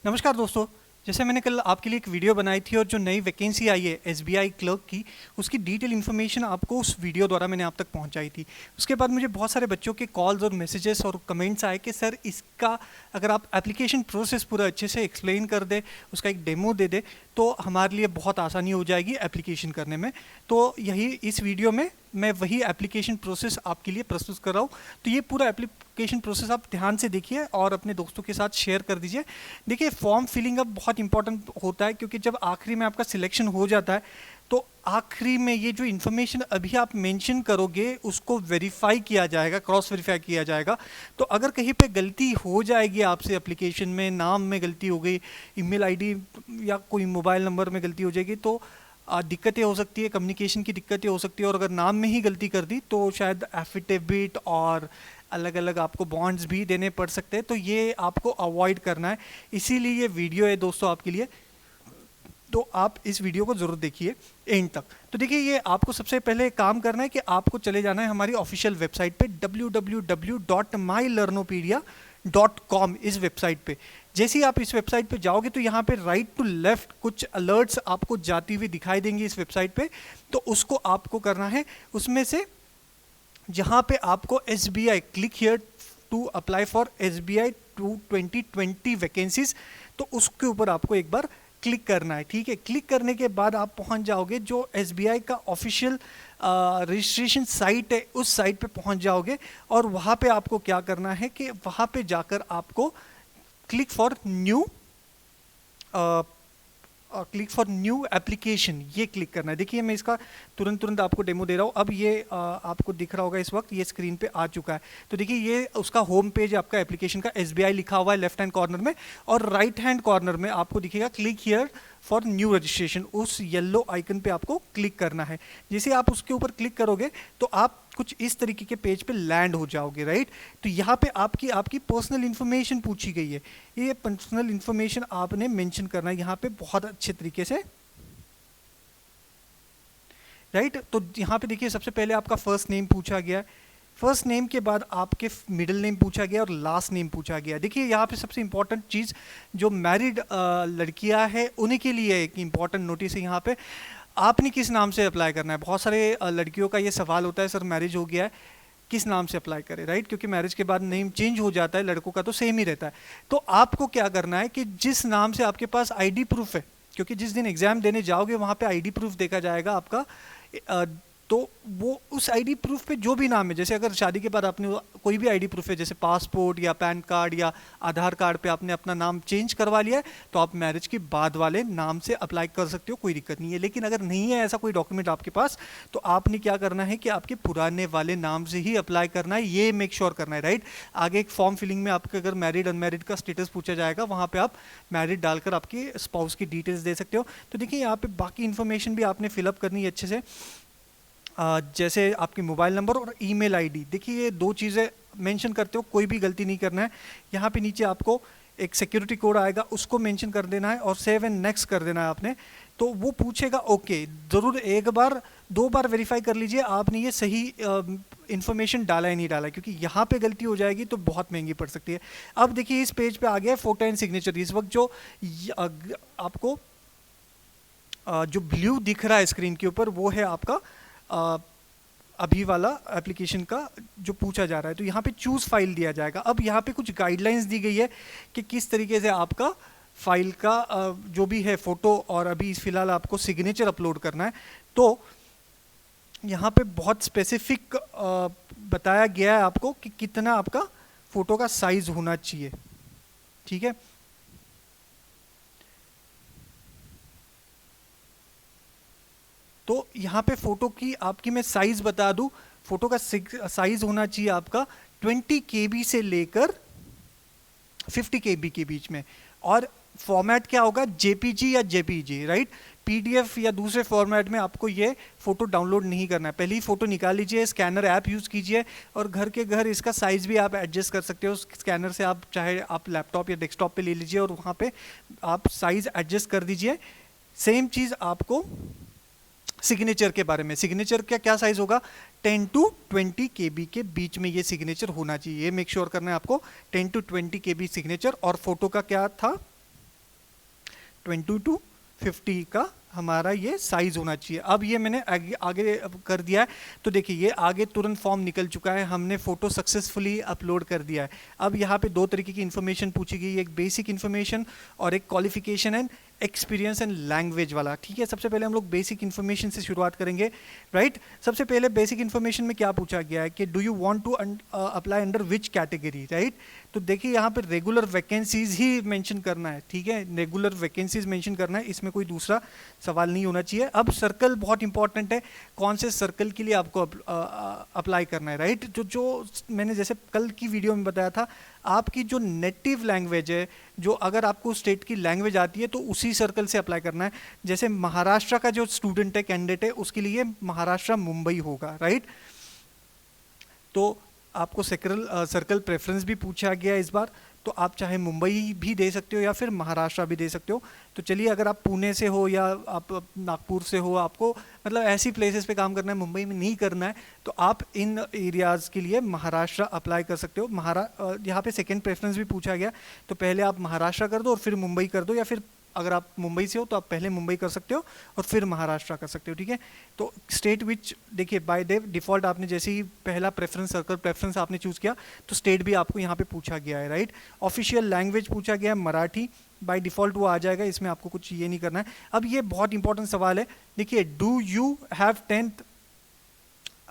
नमस्कार दोस्तों। जैसे मैंने कल आपके लिए एक वीडियो बनाई थी और जो नई वैकेंसी आई है एसबीआई क्लर्क की, उसकी डिटेल इन्फॉर्मेशन आपको उस वीडियो द्वारा मैंने आप तक पहुंचाई थी। उसके बाद मुझे बहुत सारे बच्चों के कॉल्स और मैसेजेस और कमेंट्स आए कि सर इसका अगर आप एप्लीकेशन प्रोसेस पूरा अच्छे से एक्सप्लेन कर दे, उसका एक डेमो दे दे, तो हमारे लिए बहुत आसानी हो जाएगी एप्लीकेशन करने में। तो यही इस वीडियो में मैं वही एप्लीकेशन प्रोसेस आपके लिए प्रस्तुत कर रहा हूँ। तो ये पूरा एप्लीकेशन प्रोसेस आप ध्यान से देखिए और अपने दोस्तों के साथ शेयर कर दीजिए। देखिए, फॉर्म फिलिंग अब बहुत इंपॉर्टेंट होता है, क्योंकि जब आखिरी में आपका सिलेक्शन हो जाता है तो आखिरी में ये जो इन्फॉर्मेशन अभी आप मेंशन करोगे उसको वेरीफाई किया जाएगा, क्रॉस वेरीफाई किया जाएगा। तो अगर कहीं पे गलती हो जाएगी आपसे, एप्लीकेशन में नाम में गलती हो गई, ईमेल आईडी या कोई मोबाइल नंबर में गलती हो जाएगी, तो दिक्कतें हो सकती है, कम्युनिकेशन की दिक्कतें हो सकती है। और अगर नाम में ही गलती कर दी तो शायद एफिडेविट और अलग अलग आपको बॉन्ड्स भी देने पड़ सकते हैं। तो ये आपको अवॉइड करना है, इसीलिए ये वीडियो है दोस्तों आपके लिए। तो आप इस वीडियो को ज़रूर देखिए एंड तक। तो देखिए, ये आपको सबसे पहले काम करना है कि आपको चले जाना है हमारी ऑफिशियल वेबसाइट पे www.mylearnopedia.com। इस वेबसाइट पे जैसे ही आप इस वेबसाइट पे जाओगे तो यहाँ पे राइट टू लेफ्ट कुछ अलर्ट्स आपको जाती हुई दिखाई देंगी इस वेबसाइट पे। तो उसको आपको करना है, उसमें से जहाँ पे आपको SBI click here to apply for SBI 2020 vacancies, तो उसके ऊपर आपको एक बार क्लिक करना है। ठीक है, क्लिक करने के बाद आप पहुंच जाओगे जो SBI का ऑफिशियल रजिस्ट्रेशन साइट है, उस साइट पे पहुंच जाओगे। और वहाँ पे आपको क्या करना है कि वहाँ पे जाकर आपको क्लिक फॉर न्यू एप्लीकेशन, ये क्लिक करना है। देखिए, मैं इसका तुरंत आपको डेमो दे रहा हूँ। अब ये आपको दिख रहा होगा, इस वक्त ये स्क्रीन पे आ चुका है। तो देखिए, ये उसका होम पेज आपका एप्लीकेशन का, SBI लिखा हुआ है लेफ्ट हैंड कॉर्नर में, और राइट हैंड कॉर्नर में आपको दिखेगा click here for new registration. उस येलो आइकन पे आपको क्लिक करना है। जैसे आप उसके ऊपर क्लिक करोगे तो आप कुछ इस तरीके के पेज पे लैंड हो जाओगे, राइट। तो यहाँ पे आपकी पर्सनल इन्फॉर्मेशन पूछी गई है। ये पर्सनल इन्फॉर्मेशन आपने मेंशन करना है यहाँ पे बहुत अच्छे तरीके से, राइट। तो यहाँ पे देखिए, सबसे पहले आपका फर्स्ट नेम पूछा गया, फर्स्ट नेम के बाद आपके मिडिल नेम पूछा गया और लास्ट नेम पूछा गया। देखिए, यहाँ पे सबसे इंपॉर्टेंट चीज़ जो मैरिड लड़कियां हैं उन्हीं के लिए एक इंपॉर्टेंट नोटिस है यहाँ पे। आपने किस नाम से अप्लाई करना है। बहुत सारे लड़कियों का ये सवाल होता है, सर मैरिज हो गया है, किस नाम से अप्लाई करें, राइट। क्योंकि मैरिज के बाद नेम चेंज हो जाता है, लड़कों का तो सेम ही रहता है। तो आपको क्या करना है कि जिस नाम से आपके पास आईडी प्रूफ है, क्योंकि जिस दिन एग्जाम देने जाओगे वहाँ पे आईडी प्रूफ देखा जाएगा आपका, तो वो उस आईडी प्रूफ पे जो भी नाम है, जैसे अगर शादी के बाद आपने कोई भी आईडी प्रूफ है, जैसे पासपोर्ट या पैन कार्ड या आधार कार्ड पे आपने अपना नाम चेंज करवा लिया है, तो आप मैरिज के बाद वाले नाम से अप्लाई कर सकते हो, कोई दिक्कत नहीं है। लेकिन अगर नहीं है ऐसा कोई डॉक्यूमेंट आपके पास, तो आपने क्या करना है कि आपके पुराने वाले नाम से ही अप्लाई करना है, ये मेक श्योर करना है, राइट। आगे एक फॉर्म फिलिंग में आपके अगर मैरिड अनमैरिड का स्टेटस पूछा जाएगा, वहाँ पे आप मैरिड डालकर आपके स्पाउस की डिटेल्स दे सकते हो। तो देखिए, यहाँ पे बाकी इन्फॉर्मेशन भी आपने फिलअप करनी है अच्छे से, जैसे आपकी मोबाइल नंबर और ईमेल आईडी। देखिए, ये दो चीज़ें मेंशन करते हो, कोई भी गलती नहीं करना है। यहाँ पे नीचे आपको एक सिक्योरिटी कोड आएगा, उसको मेंशन कर देना है और सेव एंड नेक्स्ट कर देना है आपने। तो वो पूछेगा, ओके, ज़रूर एक बार दो बार वेरीफाई कर लीजिए आपने ये सही इन्फॉर्मेशन डाला है नहीं डाला है, क्योंकि यहाँ पे गलती हो जाएगी तो बहुत महंगी पड़ सकती है। अब देखिए, इस पेज पे आ गया है फोटो एंड सिग्नेचर। इस वक्त जो आपको जो ब्लू दिख रहा है स्क्रीन के ऊपर, वो है आपका अभी वाला एप्लीकेशन का जो पूछा जा रहा है। तो यहाँ पे चूज फाइल दिया जाएगा। अब यहाँ पे कुछ गाइडलाइंस दी गई है कि किस तरीके से आपका फाइल का जो भी है फोटो और अभी फिलहाल आपको सिग्नेचर अपलोड करना है। तो यहाँ पे बहुत स्पेसिफिक बताया गया है आपको कि कितना आपका फोटो का साइज होना चाहिए, ठीक है। तो यहाँ पे फोटो की आपकी मैं साइज बता दूं, फोटो का साइज होना चाहिए आपका 20 KB से लेकर 50 KB के बीच में। और फॉर्मेट क्या होगा, JPG या JPG, राइट। PDF या दूसरे फॉर्मेट में आपको ये फोटो डाउनलोड नहीं करना है। पहले ही फोटो निकाल लीजिए, स्कैनर ऐप यूज़ कीजिए और घर के घर इसका साइज़ भी आप एडजस्ट कर सकते हो स्कैनर से। आप चाहे आप लैपटॉप या डेस्कटॉप पे ले लीजिए और वहाँ पे आप साइज़ एडजस्ट कर दीजिए। सेम चीज़ आपको सिग्नेचर के बारे में, सिग्नेचर का क्या साइज होगा, 10 to 20 KB के बीच में ये सिग्नेचर होना चाहिए। ये मेक श्योर करना है आपको, 10 to 20 KB सिग्नेचर। और फोटो का क्या था, 20 to 50 का हमारा ये साइज होना चाहिए। अब ये मैंने आगे कर दिया है, तो देखिए ये आगे तुरंत फॉर्म निकल चुका है, हमने फोटो सक्सेसफुली अपलोड कर दिया है। अब यहाँ पे दो तरीके की इन्फॉर्मेशन पूछी गई, एक बेसिक इन्फॉर्मेशन और एक qualification and experience and language वाला। ठीक है, सबसे पहले हम लोग बेसिक इन्फॉर्मेशन से शुरुआत करेंगे, राइट। सबसे पहले बेसिक इन्फॉर्मेशन में क्या पूछा गया है कि do you want to apply under which category, right. तो देखिए यहाँ पे रेगुलर वैकेंसीज ही मेंशन करना है, ठीक है, रेगुलर वैकेंसीज मेंशन करना है, इसमें कोई दूसरा सवाल नहीं होना चाहिए। अब सर्कल बहुत इंपॉर्टेंट है, कौन से सर्कल के लिए आपको अप्लाई करना है, राइट। जो मैंने जैसे कल की वीडियो में बताया था, आपकी जो नेटिव लैंग्वेज है, जो अगर आपको स्टेट की लैंग्वेज आती है तो उसी सर्कल से अप्लाई करना है। जैसे महाराष्ट्र का जो स्टूडेंट है, कैंडिडेट है, उसके लिए महाराष्ट्र मुंबई होगा, राइट। तो आपको सर्कल प्रेफरेंस भी पूछा गया इस बार, तो आप चाहे मुंबई भी दे सकते हो या फिर महाराष्ट्र भी दे सकते हो। तो चलिए, अगर आप पुणे से हो या आप नागपुर से हो, आपको मतलब ऐसी प्लेसेस पे काम करना है, मुंबई में नहीं करना है, तो आप इन एरियाज़ के लिए महाराष्ट्र अप्लाई कर सकते हो। यहाँ पे सेकंड प्रेफरेंस भी पूछा गया, तो पहले आप महाराष्ट्र कर दो और फिर मुंबई कर दो, या फिर अगर आप मुंबई से हो तो आप पहले मुंबई कर सकते हो और फिर महाराष्ट्र कर सकते हो, ठीक है। तो स्टेट विच, देखिए बाय डिफ़ॉल्ट आपने जैसे ही पहला प्रेफरेंस, सर्कल प्रेफरेंस आपने चूज़ किया तो स्टेट भी आपको यहाँ पे पूछा गया है, राइट। ऑफिशियल लैंग्वेज पूछा गया है मराठी, बाय डिफ़ॉल्ट वो आ जाएगा, इसमें आपको कुछ ये नहीं करना है। अब ये बहुत इंपॉर्टेंट सवाल है, देखिए, do you have 10th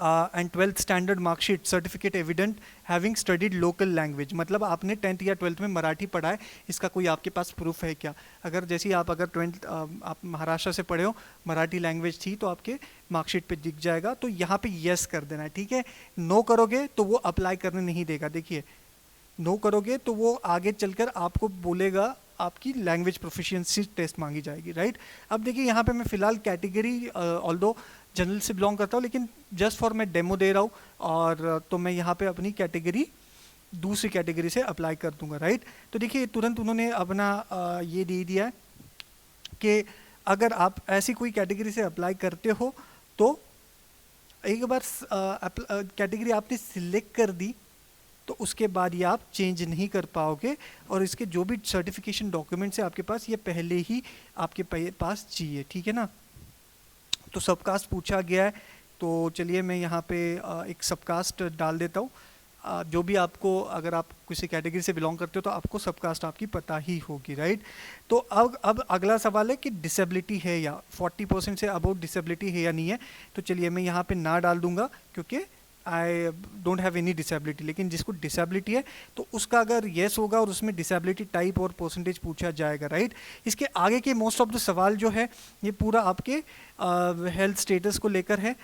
and 12th standard marksheet certificate evident having studied local language, मतलब आपने 10th या 12th में मराठी पढ़ा है, इसका कोई आपके पास प्रूफ है क्या। अगर जैसे आप अगर 12th आप महाराष्ट्र से पढ़े हो, मराठी लैंग्वेज थी, तो आपके मार्कशीट पे दिख जाएगा, तो यहाँ पे यस कर देना है, ठीक है। नो करोगे तो वो अप्लाई करने नहीं देगा। देखिए, नो करोगे तो वो आगे चलकर आपको बोलेगा, आपकी लैंग्वेज प्रोफिशिएंसी टेस्ट मांगी जाएगी, राइट। अब देखिए यहाँ पे मैं फिलहाल कैटेगरी ऑल्दो जनरल से बिलोंग करता हूँ, लेकिन जस्ट फॉर मैं डेमो दे रहा हूँ, और तो मैं यहाँ पे अपनी कैटेगरी दूसरी कैटेगरी से अप्लाई कर दूंगा, राइट। तो देखिए तुरंत उन्होंने अपना ये दे दिया है कि अगर आप ऐसी कोई कैटेगरी से अप्लाई करते हो तो एक बार कैटेगरी आपने सिलेक्ट कर दी तो उसके बाद ये आप चेंज नहीं कर पाओगे, और इसके जो भी सर्टिफिकेशन डॉक्यूमेंट्स है आपके पास, ये पहले ही आपके पास चाहिए, ठीक है ना। तो सबकास्ट पूछा गया है, तो चलिए मैं यहाँ पे एक सबकास्ट डाल देता हूँ। जो भी आपको, अगर आप किसी कैटेगरी से बिलोंग करते हो तो आपको सबकास्ट आपकी पता ही होगी, राइट। तो अब अगला सवाल है कि डिसेबिलिटी है या 40% से अबाउट डिसेबिलिटी है या नहीं है। तो चलिए मैं यहाँ पे ना डाल दूंगा, क्योंकि I don't have any disability. लेकिन जिसको डिसेबिलिटी है तो उसका अगर येस होगा और उसमें डिसेबिलिटी टाइप और परसेंटेज पूछा जाएगा, राइट। इसके आगे के मोस्ट ऑफ द सवाल जो है ये पूरा आपके हेल्थ स्टेटस को लेकर है,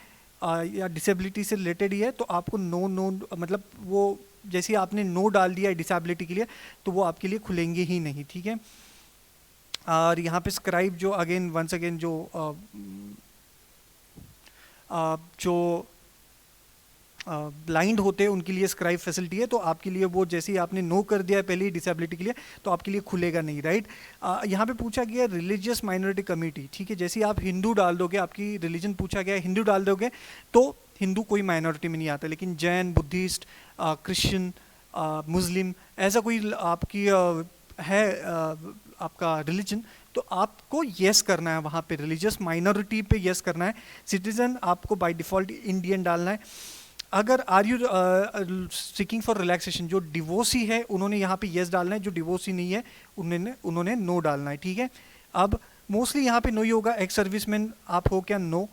या डिसेबिलिटी से रिलेटेड ही है। तो आपको नो मतलब वो जैसे ही आपने नो डाल दिया है डिसेबिलिटी के लिए, तो वो आपके लिए खुलेंगे ही नहीं, ठीक है। और यहाँ पे स्क्राइब जो अगेन वंस अगेन जो ब्लाइंड होते हैं उनके लिए स्क्राइब फैसिलिटी है, तो आपके लिए वो जैसे ही आपने नो कर दिया है पहले ही डिसेबिलिटी के लिए, तो आपके लिए खुलेगा नहीं, राइट। यहाँ पे पूछा गया रिलीजियस माइनॉरिटी कम्युनिटी, ठीक है। जैसे ही आप हिंदू डाल दोगे, आपकी रिलीजन पूछा गया है, हिंदू डाल दोगे तो हिंदू कोई माइनॉरिटी में नहीं आता, लेकिन जैन, बुद्धिस्ट, क्रिश्चियन, मुस्लिम, ऐसा कोई आपकी है आपका रिलीजन, तो आपको येस करना है वहाँ पे, रिलीजियस माइनॉरिटी पे येस करना है। सिटीजन आपको बाय डिफ़ॉल्ट इंडियन डालना है। अगर are you seeking for relaxation, जो डिवोर्सी है उन्होंने यहाँ पे येस डालना है, जो डिवोर्सी नहीं है उन्होंने नो डालना है, ठीक है। अब मोस्टली यहाँ पे नो ही होगा। एक्स सर्विसमैन आप हो क्या, नो।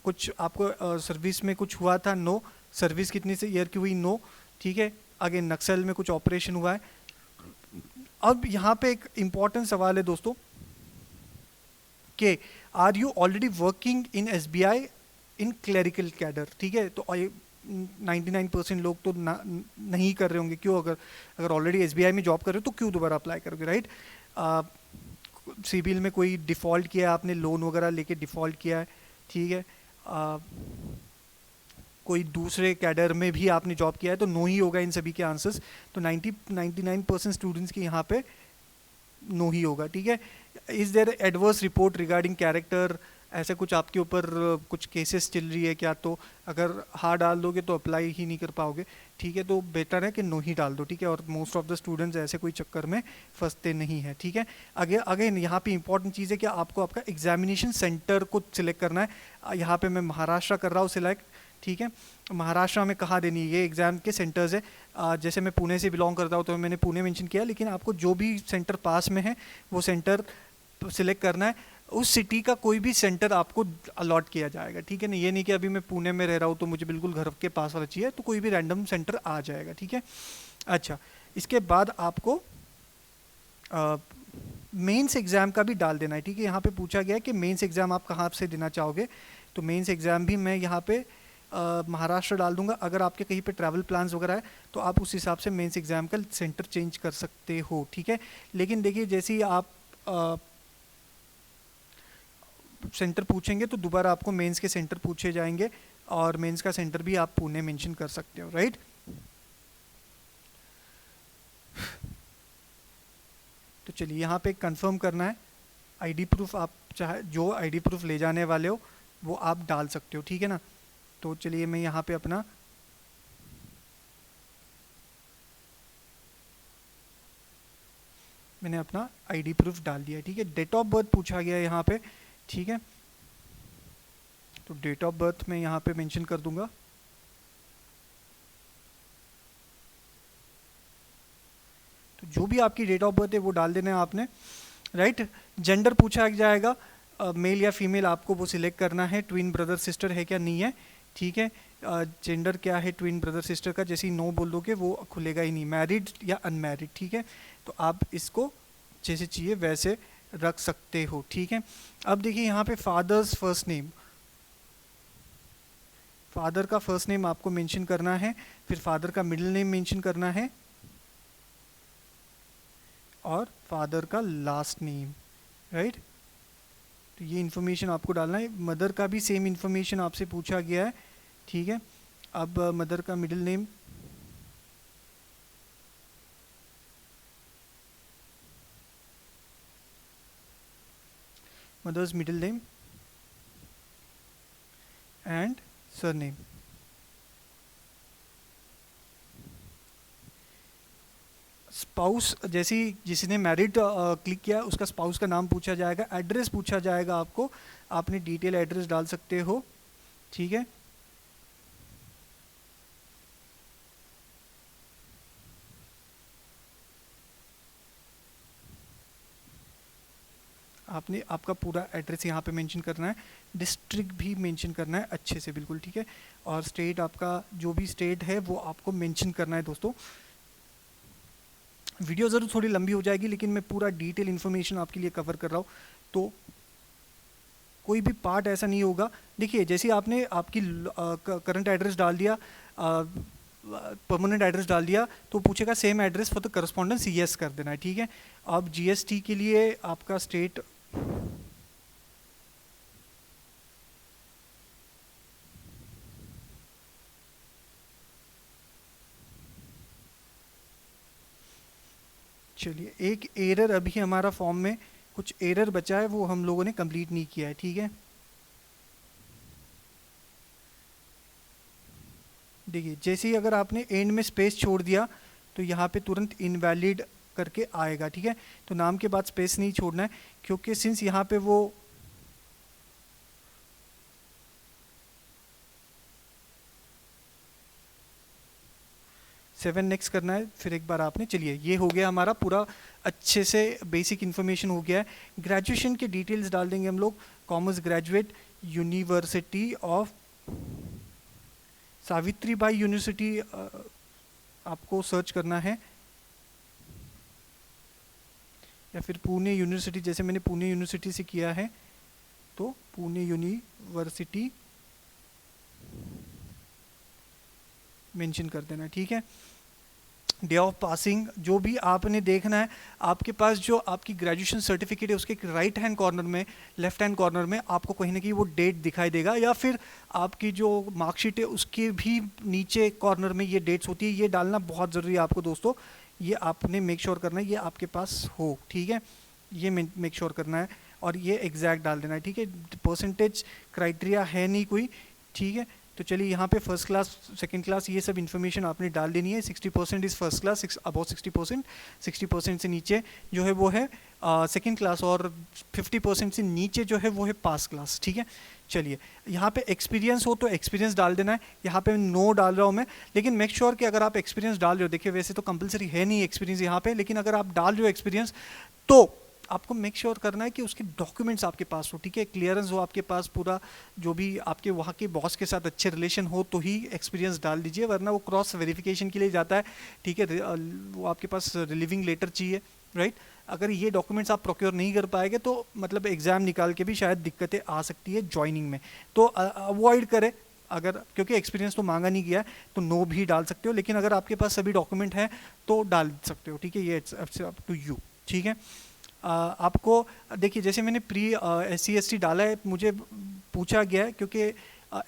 कुछ आपको सर्विस में कुछ हुआ था, नो। सर्विस कितनी से ईयर की हुई, नो, ठीक है। आगे नक्सल में कुछ ऑपरेशन हुआ है। अब यहाँ पे एक इम्पॉर्टेंट सवाल है दोस्तों कि are you already working in SBI in clerical cadre, ठीक है। तो 99% लोग तो नहीं कर रहे होंगे, क्यों, अगर ऑलरेडी SBI में जॉब कर रहे हो तो क्यों दोबारा अप्लाई करोगे, राइट। सिबिल में कोई डिफ़ॉल्ट किया है, आपने लोन वगैरह लेके डिफ़ॉल्ट किया है, ठीक है। कोई दूसरे कैडर में भी आपने जॉब किया है तो नो ही होगा इन सभी के आंसर्स। तो 99% स्टूडेंट्स की यहाँ पे नो ही होगा, ठीक है। Is there adverse report regarding character ऐसे कुछ आपके ऊपर कुछ केसेस चल रही है क्या, तो अगर हाँ डाल दोगे तो अप्लाई ही नहीं कर पाओगे, ठीक है। तो बेटर है कि नो ही डाल दो, ठीक है। और मोस्ट ऑफ द स्टूडेंट्स ऐसे कोई चक्कर में फंसते नहीं है, ठीक है। अगेन यहाँ पे इंपॉर्टेंट चीज़ है कि आपको आपका एग्जामिनेशन सेंटर को सिलेक्ट करना है। यहाँ पे मैं महाराष्ट्र कर रहा हूँ सिलेक्ट, ठीक है। महाराष्ट्र में कहाँ देनी है, ये एग्ज़ाम के सेंटर्स है। जैसे मैं पुणे से बिलोंग करता हूँ तो मैंने पुणे मेंशन किया, लेकिन आपको जो भी सेंटर पास में है वो सेंटर सिलेक्ट करना है। उस सिटी का कोई भी सेंटर आपको अलॉट किया जाएगा, ठीक है ना। ये नहीं कि अभी मैं पुणे में रह रहा हूँ तो मुझे बिल्कुल घर के पास वाला चाहिए, तो कोई भी रैंडम सेंटर आ जाएगा, ठीक है। अच्छा, इसके बाद आपको मेंस एग्ज़ाम का भी डाल देना है, ठीक है। यहाँ पे पूछा गया है कि मेंस एग्ज़ाम आप कहाँ से देना चाहोगे, तो मेंस एग्ज़ाम भी मैं यहाँ पे महाराष्ट्र डाल दूंगा। अगर आपके कहीं पे ट्रैवल प्लान्स वगैरह है तो आप उस हिसाब से मेंस एग्ज़ाम का सेंटर चेंज कर सकते हो, ठीक है। लेकिन देखिए जैसे ही आप सेंटर पूछेंगे तो दोबारा आपको मेंस के सेंटर पूछे जाएंगे, और मेंस का सेंटर भी आप पुणे मेंशन कर सकते हो, राइट। तो चलिए यहाँ पे कंफर्म करना है। आईडी प्रूफ आप चाहे जो आईडी प्रूफ ले जाने वाले हो वो आप डाल सकते हो, ठीक है ना। तो चलिए मैं यहाँ पे अपना मैंने अपना आईडी प्रूफ डाल दिया है, ठीक है। डेट ऑफ बर्थ पूछा गया है यहाँ पे, ठीक है। तो डेट ऑफ बर्थ मैं यहाँ पे मेंशन कर दूंगा। तो जो भी आपकी डेट ऑफ बर्थ है वो डाल देना है आपने, राइट। जेंडर पूछा जाएगा, मेल या फीमेल आपको वो सिलेक्ट करना है। ट्विन ब्रदर सिस्टर है क्या, नहीं है, ठीक है। जेंडर क्या है ट्विन ब्रदर सिस्टर का, जैसे ही नो बोल दोगे वो खुलेगा ही नहीं। मैरिड या अनमैरिड, ठीक है। तो आप इसको जैसे चाहिए वैसे रख सकते हो, ठीक है। अब देखिए यहाँ पे फादर्स फर्स्ट नेम, फादर का फर्स्ट नेम आपको मेंशन करना है, फिर फादर का मिडिल नेम मेंशन करना है, और फादर का लास्ट नेम, राइट। तो ये इन्फॉर्मेशन आपको डालना है। मदर का भी सेम इन्फॉर्मेशन आपसे पूछा गया है, ठीक है। अब मदर का middle name, mother's middle name and surname. Spouse, जैसे ही जिसने मैरिड क्लिक किया उसका स्पाउस का नाम पूछा जाएगा। एड्रेस पूछा जाएगा आपको, आपने डिटेल एड्रेस डाल सकते हो, ठीक है। आपने आपका पूरा एड्रेस यहाँ पे मेंशन करना है। डिस्ट्रिक्ट भी मेंशन करना है अच्छे से, बिल्कुल ठीक है। और स्टेट, आपका जो भी स्टेट है वो आपको मेंशन करना है। दोस्तों वीडियो ज़रूर थोड़ी लंबी हो जाएगी, लेकिन मैं पूरा डिटेल इन्फॉर्मेशन आपके लिए कवर कर रहा हूँ, तो कोई भी पार्ट ऐसा नहीं होगा। देखिए जैसे आपने आपकी करंट एड्रेस डाल दिया, परमानेंट एड्रेस डाल दिया, तो पूछेगा same address for the correspondence, yes कर देना है, ठीक है। अब जीएसटी के लिए आपका स्टेट, चलिए एक एरर अभी हमारा फॉर्म में कुछ एरर बचा है, वो हम लोगों ने कंप्लीट नहीं किया है, ठीक है। देखिए जैसे ही अगर आपने एंड में स्पेस छोड़ दिया तो यहाँ पे तुरंत इनवैलिड करके आएगा, ठीक है। तो नाम के बाद स्पेस नहीं छोड़ना है, क्योंकि सिंस यहाँ पे वो सेवन नेक्स्ट करना है, फिर एक बार आपने, चलिए ये हो गया हमारा पूरा अच्छे से बेसिक इन्फॉर्मेशन हो गया है। ग्रेजुएशन के डिटेल्स डाल देंगे हम लोग। Commerce graduate, university of Savitri by university आपको सर्च करना है, या फिर पुणे यूनिवर्सिटी, जैसे मैंने पुणे यूनिवर्सिटी से किया है, तो पुणे यूनिवर्सिटी मेंशन कर देना, ठीक है। डे ऑफ पासिंग जो भी आपने देखना है, आपके पास जो आपकी ग्रेजुएशन सर्टिफिकेट है उसके राइट हैंड कॉर्नर में, लेफ्ट हैंड कॉर्नर में आपको कहीं ना कहीं वो डेट दिखाई देगा, या फिर आपकी जो मार्कशीट है उसके भी नीचे कॉर्नर में ये डेट्स होती है। ये डालना बहुत ज़रूरी है आपको दोस्तों, ये आपने मेक श्योर करना है ये आपके पास हो, ठीक है। ये मेक श्योर करना है। और ये एग्जैक्ट डाल देना है, ठीक है। परसेंटेज क्राइटेरिया है नहीं कोई, ठीक है। तो चलिए यहाँ पे फर्स्ट क्लास सेकंड क्लास ये सब इन्फॉर्मेशन आपने डाल देनी है। 60% इज़ फर्स्ट क्लास, अबाउट 60%, 60% से नीचे जो है वो है सेकंड क्लास, और 50% से नीचे जो है वो है पास क्लास, ठीक है। चलिए यहाँ पे एक्सपीरियंस हो तो एक्सपीरियंस डाल देना है, यहाँ पे नो डाल रहा हूँ मैं, लेकिन मेक श्योर कि अगर आप एक्सपीरियंस डाल रहे हो, देखिए वैसे तो कंपलसरी है नहीं एक्सपीरियंस यहाँ पे, लेकिन अगर आप डाल रहे हो एक्सपीरियंस तो आपको मेक श्योर करना है कि उसके डॉक्यूमेंट्स आपके पास हो, ठीक है। क्लियरेंस हो आपके पास पूरा, जो भी आपके वहाँ के बॉस के साथ अच्छे रिलेशन हो तो ही एक्सपीरियंस डाल दीजिए, वरना वो क्रॉस वेरिफिकेशन के लिए जाता है, ठीक है। वो आपके पास रिलीविंग लेटर चाहिए, राइट। अगर ये डॉक्यूमेंट्स आप प्रोक्योर नहीं कर पाएंगे तो मतलब एग्ज़ाम निकाल के भी शायद दिक्कतें आ सकती है ज्वाइनिंग में, तो अवॉइड करें। अगर क्योंकि एक्सपीरियंस तो मांगा नहीं गया है तो नो भी डाल सकते हो, लेकिन अगर आपके पास सभी डॉक्यूमेंट हैं तो डाल सकते हो, ठीक है। ये इट्स अप टू यू, ठीक है। आपको देखिए जैसे मैंने प्री SC ST डाला है, मुझे पूछा गया है क्योंकि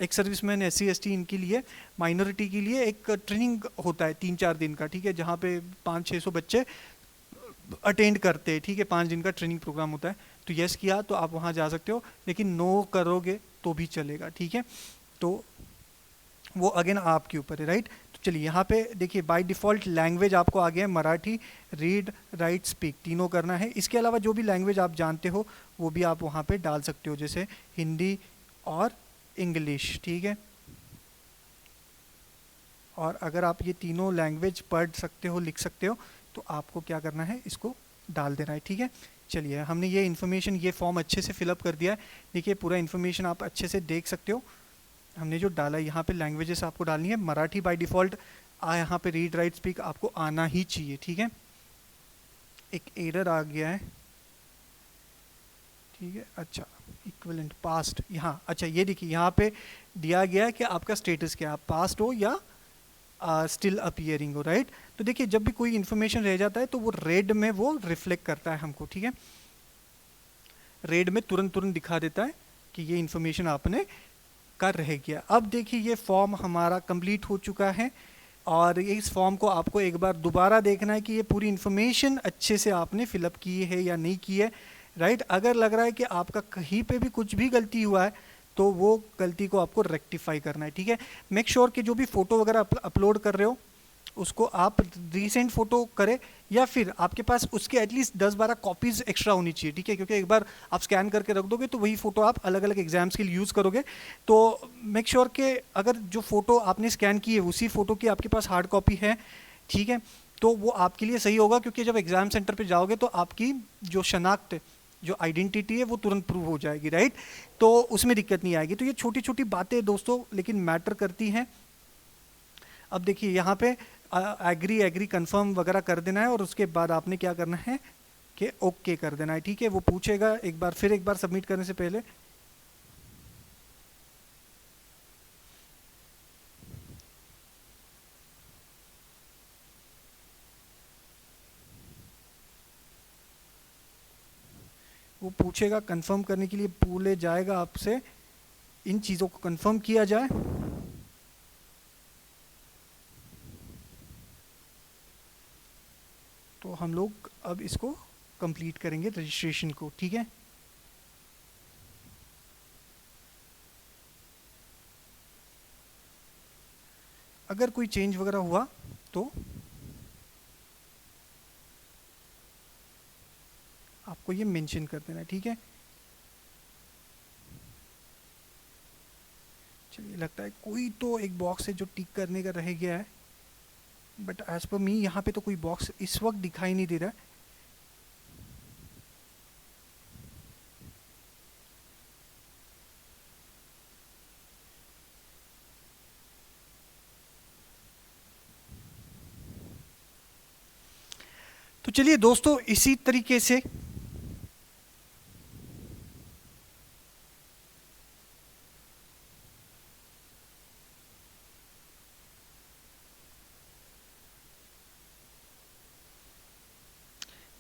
एक सर्विसमैन SC ST इनके लिए माइनॉरिटी के लिए एक ट्रेनिंग होता है 3-4 दिन का, ठीक है, जहाँ पे 500-600 बच्चे अटेंड करते हैं, ठीक है। 5 दिन का ट्रेनिंग प्रोग्राम होता है, तो यस किया तो आप वहाँ जा सकते हो, लेकिन नो करोगे तो भी चलेगा, ठीक है। तो वो अगेन आपके ऊपर है, राइट। तो चलिए यहाँ पे देखिए बाय डिफ़ॉल्ट लैंग्वेज आपको आ गया है मराठी, रीड राइट स्पीक तीनों करना है। इसके अलावा जो भी लैंग्वेज आप जानते हो वो भी आप वहाँ पे डाल सकते हो, जैसे हिंदी और इंग्लिश, ठीक है। और अगर आप ये तीनों लैंग्वेज पढ़ सकते हो, लिख सकते हो, तो आपको क्या करना है, इसको डाल देना है, ठीक है। चलिए हमने ये इन्फॉर्मेशन, ये फॉर्म अच्छे से फिलअप कर दिया है, देखिए पूरा इन्फॉर्मेशन आप अच्छे से देख सकते हो। हमने जो डाला यहाँ पे लैंग्वेजेस आपको डालनी है, मराठी बाय डिफ़ॉल्ट यहाँ पे रीड राइट स्पीक आपको आना ही चाहिए, ठीक है। एक एरर आ गया है, ठीक है। अच्छा इक्विवेलेंट पास्ट, यहाँ अच्छा ये देखिए यहाँ पे दिया गया है कि आपका स्टेटस क्या है, पास्ट हो या स्टिल अपीयरिंग हो, राइट। तो देखिए जब भी कोई इन्फॉर्मेशन रह जाता है तो वो रेड में वो रिफ्लेक्ट करता है हमको, ठीक है। रेड में तुरंत दिखा देता है कि ये इन्फॉर्मेशन आपने कर रह गया। अब देखिए ये फॉर्म हमारा कंप्लीट हो चुका है, और इस फॉर्म को आपको एक बार दोबारा देखना है कि ये पूरी इन्फॉर्मेशन अच्छे से आपने फिलअप की है या नहीं की है, राइट। अगर लग रहा है कि आपका कहीं पे भी कुछ भी गलती हुआ है तो वो गलती को आपको रेक्टिफाई करना है, ठीक है। मेक श्योर कि जो भी फ़ोटो वगैरह अपलोड कर रहे हो उसको आप रीसेंट फ़ोटो करें, या फिर आपके पास उसके एटलीस्ट 10-12 कॉपीज़ एक्स्ट्रा होनी चाहिए, ठीक है। क्योंकि एक बार आप स्कैन करके रख दोगे तो वही फ़ोटो आप अलग अलग एग्जाम्स के लिए यूज़ करोगे, तो मेक श्योर कि अगर जो फ़ोटो आपने स्कैन की है उसी फ़ोटो की आपके पास हार्ड कॉपी है, ठीक है, तो वो आपके लिए सही होगा। क्योंकि जब एग्ज़ाम सेंटर पर जाओगे तो आपकी जो शनाख्त, जो आइडेंटिटी है वो तुरंत प्रूव हो जाएगी, राइट। तो उसमें दिक्कत नहीं आएगी। तो ये छोटी छोटी बातें दोस्तों लेकिन मैटर करती हैं। अब देखिए यहाँ पे एग्री कंफर्म वगैरह कर देना है, और उसके बाद आपने क्या करना है कि ओके कर देना है, ठीक है। वो पूछेगा एक बार, फिर एक बार सबमिट करने से पहले वो पूछेगा, कंफर्म करने के लिए पूछे जाएगा आपसे, इन चीज़ों को कंफर्म किया जाए। तो हम लोग अब इसको कंप्लीट करेंगे रजिस्ट्रेशन को, ठीक है। अगर कोई चेंज वगैरह हुआ तो आपको ये मेंशन कर देना है, ठीक है। चलिए लगता है कोई तो एक बॉक्स है जो टिक करने का रह गया है, बट एज पर मी यहाँ पे तो कोई बॉक्स इस वक्त दिखाई नहीं दे रहा है। तो चलिए दोस्तों इसी तरीके से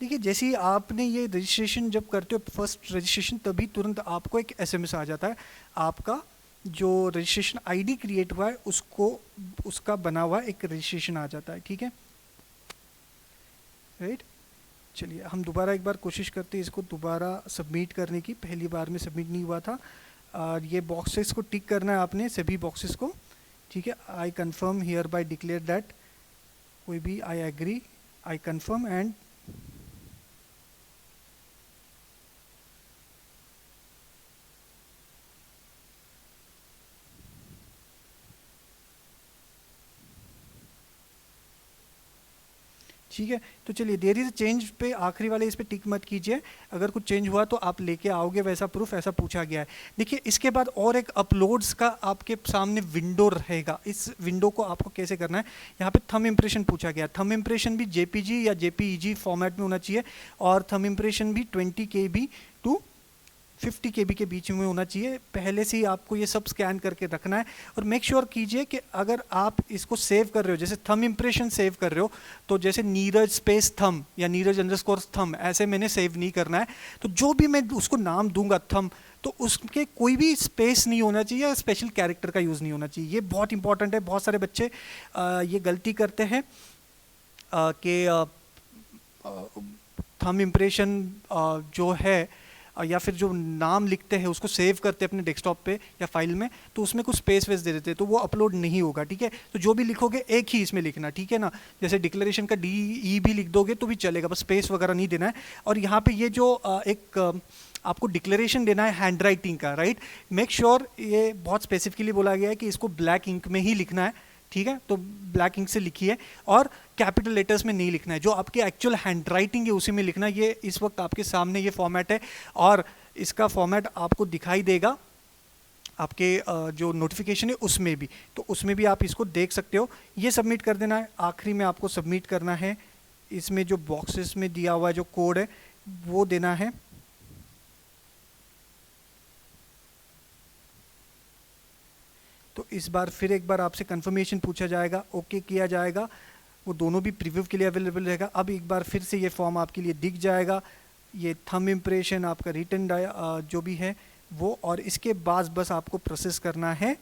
देखिए, जैसे ही आपने ये रजिस्ट्रेशन जब करते हो फर्स्ट रजिस्ट्रेशन, तभी तुरंत आपको एक SMS आ जाता है, आपका जो रजिस्ट्रेशन ID क्रिएट हुआ है उसको, उसका बना हुआ एक रजिस्ट्रेशन आ जाता है, ठीक है, राइट। चलिए हम दोबारा एक बार कोशिश करते हैं इसको दोबारा सबमिट करने की, पहली बार में सबमिट नहीं हुआ था। और ये बॉक्सेस को टिक करना है आपने, सभी बॉक्सेस को, ठीक है। I confirm here by declare that, कोई भी I agree, I confirm and ठीक है। तो चलिए देयर इज चेंज पे आखिरी वाले इस पे टिक मत कीजिए, अगर कुछ चेंज हुआ तो आप लेके आओगे वैसा प्रूफ, ऐसा पूछा गया है। देखिए इसके बाद और एक अपलोड्स का आपके सामने विंडो रहेगा, इस विंडो को आपको कैसे करना है, यहाँ पे थंब इम्प्रेशन पूछा गया। थंब इम्प्रेशन भी जेपीजी या जेपीईजी फॉर्मेट में होना चाहिए, और थंब इम्प्रेशन भी 20 KB टू 50 KB के बीच में होना चाहिए। पहले से ही आपको ये सब स्कैन करके रखना है, और मेक श्योर कीजिए कि अगर आप इसको सेव कर रहे हो, जैसे थंब इम्प्रेशन सेव कर रहे हो, तो जैसे नीरज स्पेस थंब या नीरज अंडरस्कोर थंब ऐसे मैंने सेव नहीं करना है। तो जो भी मैं उसको नाम दूंगा थंब, तो उसके कोई भी स्पेस नहीं होना चाहिए, स्पेशल कैरेक्टर का यूज़ नहीं होना चाहिए। ये बहुत इंपॉर्टेंट है। बहुत सारे बच्चे ये गलती करते हैं कि थंब इम्प्रेशन जो है या फिर जो नाम लिखते हैं उसको सेव करते हैं अपने डेस्कटॉप पे या फाइल में, तो उसमें कुछ स्पेस वेस दे देते हैं, तो वो अपलोड नहीं होगा, ठीक है। तो जो भी लिखोगे एक ही इसमें लिखना, ठीक है ना। जैसे डिक्लेरेशन का DE भी लिख दोगे तो भी चलेगा, बस स्पेस वगैरह नहीं देना है। और यहाँ पे ये जो एक आपको डिक्लेरेशन देना है हैंड राइटिंग का, राइट, मेक श्योर ये बहुत स्पेसिफिकली बोला गया है कि इसको ब्लैक इंक में ही लिखना है, ठीक है। तो ब्लैक इंक से लिखिए, और कैपिटल लेटर्स में नहीं लिखना है, जो आपकी एक्चुअल हैंड राइटिंग है उसी में लिखना है। ये इस वक्त आपके सामने ये फॉर्मेट है, और इसका फॉर्मेट आपको दिखाई देगा आपके जो नोटिफिकेशन है उसमें भी, तो उसमें भी आप इसको देख सकते हो। ये सबमिट कर देना है, आखिरी में आपको सबमिट करना है। इसमें जो बॉक्सेस में दिया हुआ जो कोड है वो देना है। तो इस बार फिर एक बार आपसे कंफर्मेशन पूछा जाएगा, ओके किया जाएगा, वो दोनों भी प्रीव्यू के लिए अवेलेबल रहेगा। अब एक बार फिर से ये फॉर्म आपके लिए दिख जाएगा, ये थंब इम्प्रेशन आपका रिटन जो भी है वो, और इसके बाद बस आपको प्रोसेस करना है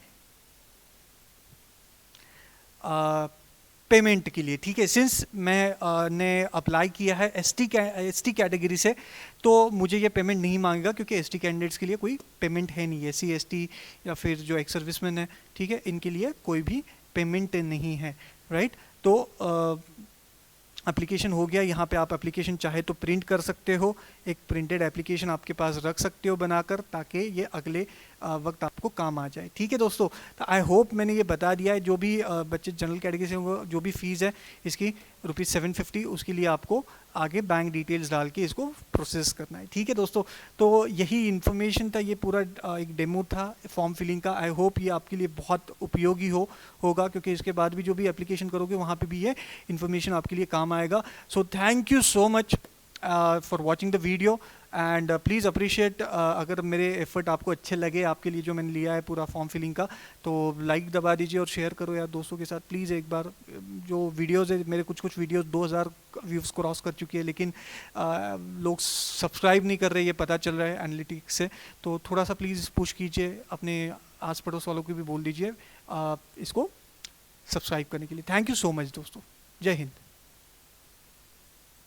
पेमेंट के लिए, ठीक है। सिंस मैं ने अप्लाई किया है एसटी कैटेगरी से, तो मुझे ये पेमेंट नहीं मांगेगा, क्योंकि एसटी कैंडिडेट्स के लिए कोई पेमेंट है नहीं, SC ST या फिर जो एक्स सर्विसमैन है, ठीक है, इनके लिए कोई भी पेमेंट नहीं है, राइट। तो एप्लीकेशन हो गया। यहाँ पे आप एप्लीकेशन चाहे तो प्रिंट कर सकते हो, एक प्रिंटेड एप्लीकेशन आपके पास रख सकते हो बनाकर, ताकि ये अगले वक्त आपको काम आ जाए, ठीक है दोस्तों। तो आई होप मैंने ये बता दिया है। जो भी बच्चे जनरल कैटेगरी से होंगे, जो भी फीस है इसकी ₹750, उसके लिए आपको आगे बैंक डिटेल्स डाल के इसको प्रोसेस करना है, ठीक है दोस्तों। तो यही इन्फॉर्मेशन था, ये पूरा एक डेमो था फॉर्म फिलिंग का। आई होप ये आपके लिए बहुत उपयोगी होगा, क्योंकि इसके बाद भी जो भी एप्लीकेशन करोगे वहाँ पे भी ये इन्फॉर्मेशन आपके लिए काम आएगा। So thank you so much for watching the video, and please appreciate, अगर मेरे एफर्ट आपको अच्छे लगे, आपके लिए जो मैंने लिया है पूरा फॉर्म फिलिंग का, तो लाइक दबा दीजिए और शेयर करो यार दोस्तों के साथ प्लीज़। एक बार जो वीडियोस है मेरे, कुछ वीडियोस 2000 व्यूज़ क्रॉस कर चुकी है, लेकिन लोग सब्सक्राइब नहीं कर रहे, ये पता चल रहा है एनालिटिक्स से। तो थोड़ा सा प्लीज़ पुश कीजिए, अपने आस पड़ोस वालों को भी बोल दीजिए इसको सब्सक्राइब करने के लिए। थैंक यू सो मच दोस्तों, जय हिंद।